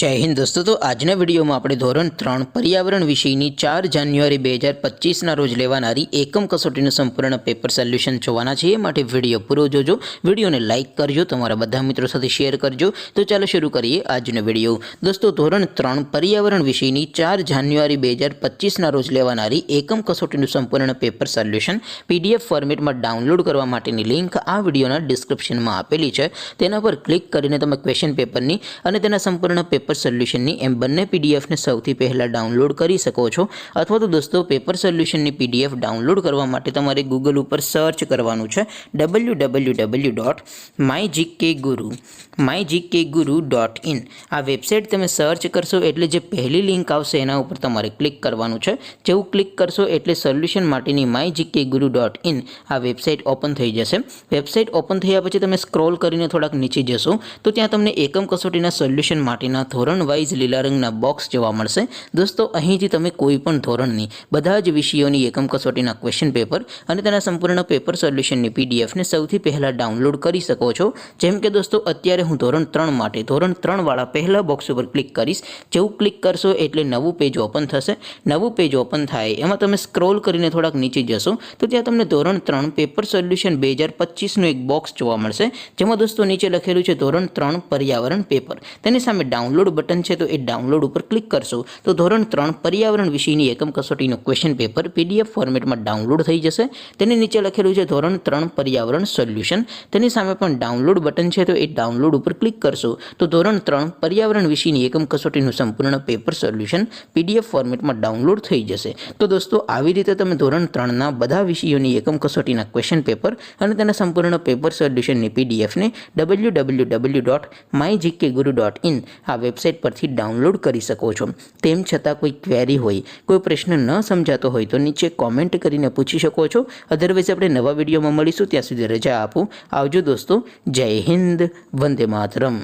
जय हिंद दोस्तों। तो आज वीडियो में આપણે ધોરણ 3 पर्यावरण વિષયની 4 જાન્યુઆરી 2025 રોજ લેવાનારી એકમ કસોટીનું સંપૂર્ણ પેપર સોલ્યુશન જોવાના છે। માટે વિડિયો પૂરો જોજો, વિડિયોને લાઈક કરજો, તમારા બધા મિત્રો સાથે શેર કરજો। તો ચાલો શરૂ કરીએ આજનો વિડિયો। દોસ્તો ધોરણ 3 पर्यावरण વિષયની 4 જાન્યુઆરી 2025 રોજ લેવાનારી એકમ કસોટીનું સંપૂર્ણ પેપર સોલ્યુશન પીડીએફ ફોર્મેટમાં ડાઉનલોડ કરવા માટેની લિંક આ વિડિયોના ડિસ્ક્રિપ્શનમાં આપેલી છે। તેના પર ક્લિક કરીને તમે ક્વેશ્ચન પેપરની અને તેના સંપૂર્ણ પેપર સોલ્યુશનની એમ બંને પીડીએફને સૌથી પહેલાં ડાઉનલોડ કરી શકો છો। અથવા તો દોસ્તો પેપર સોલ્યુશનની પીડીએફ ડાઉનલોડ કરવા માટે તમારે ગૂગલ ઉપર સર્ચ કરવાનું છે www.mygkguru.in। આ વેબસાઇટ તમે સર્ચ કરશો એટલે જે પહેલી લિંક આવશે એના ઉપર તમારે ક્લિક કરવાનું છે। જેવું ક્લિક કરશો એટલે સોલ્યુશન માટેની mygkguru.in આ વેબસાઇટ ઓપન થઈ જશે। વેબસાઇટ ઓપન થયા પછી તમે સ્ક્રોલ કરીને થોડાક નીચે જશો તો ત્યાં તમને એકમ કસોટીના સોલ્યુશન માટેના ધોરણ વાઇઝ લીલા રંગના બોક્સ જોવા મળશે। દોસ્તો અહીંથી તમે કોઈ પણ ધોરણની બધા જ વિષયોની એકમ કસોટીના ક્વેશ્ચન પેપર અને તેના સંપૂર્ણ પેપર સોલ્યુશનની પીડીએફને સૌથી પહેલાં ડાઉનલોડ કરી શકો છો। જેમ કે દોસ્તો અત્યારે હું ધોરણ 3 માટે ધોરણ 3 વાળા પહેલા બોક્સ ઉપર ક્લિક કરીશ। જેવું ક્લિક કરશો એટલે નવું પેજ ઓપન થશે। નવું પેજ ઓપન થાય એમાં તમે સ્ક્રોલ કરીને થોડાક નીચે જશો તો ત્યાં તમને ધોરણ 3 પેપર સોલ્યુશન 2025નું એક બોક્સ જોવા મળશે। જેમાં દોસ્તો નીચે લખેલું છે ધોરણ 3 पर्यावरण पेपर। તેની સામે ડાઉનલોડ બટન છે તો એ ડાઉનલોડ ઉપર ક્લિક કરશો તો ધોરણ 3 पर्यावरण વિષયની એકમ કસોટીનું ક્વેશ્ચન પેપર પીડીએફ ફોર્મેટમાં ડાઉનલોડ થઈ જશે। તેની નીચે લખેલું છે ધોરણ 3 पर्यावरण સોલ્યુશન। તેની સામે પણ ડાઉનલોડ બટન છે તો એ ડાઉનલોડ ઉપર ક્લિક કરશો તો ધોરણ 3 पर्यावरण વિષયની એકમ કસોટીનું સંપૂર્ણ પેપર સોલ્યુશન પીડીએફ ફોર્મેટમાં ડાઉનલોડ થઈ જશે। તો દોસ્તો આવી રીતે તમે ધોરણ 3ના બધા વિષયોની એકમ કસોટીના ક્વેશ્ચન પેપર અને તેના સંપૂર્ણ પેપર સોલ્યુશનની પીડીએફને www.mygkguru.in આ વેબસાઇટ પરથી ડાઉનલોડ કરી શકો છો। તેમ છતાં કોઈ ક્વેરી હોય, કોઈ પ્રશ્ન ન સમજાતો હોય તો નીચે કોમેન્ટ કરીને પૂછી શકો છો। અધરવાઇઝ આપણે નવા વિડીયોમાં મળીશું, ત્યાં સુધી રજા આપો। આવજો દોસ્તો। જય હિન્દ, વંદે માતરમ।